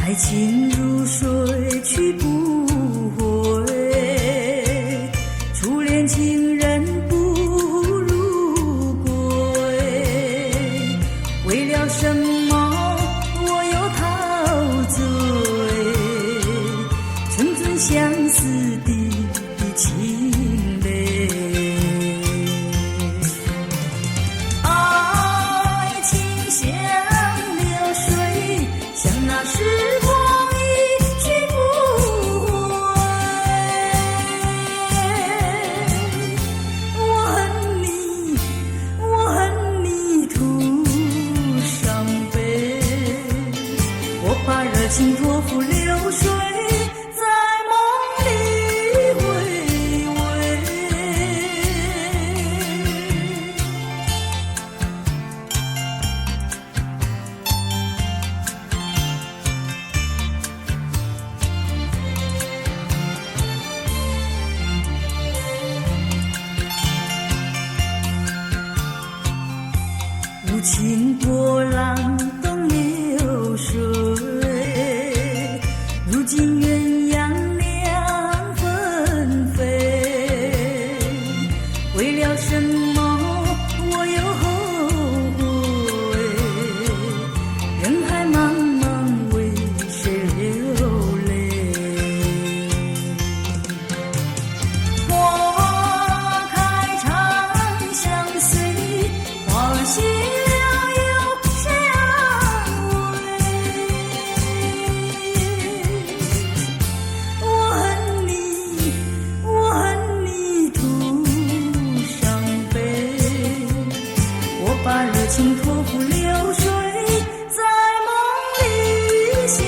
爱情如水去不回，初恋情人不如归。为了什么我又陶醉？寸寸相思的情泪。爱情像流水，像那时光一去不回。我恨你徒伤悲，我把热情托付流水，在梦里回味。无情波浪东流水，如今鸳鸯两分飞。为了什么我又后悔？人海茫茫为谁流泪？花开长相随，花谢把热情托付流水，在梦里相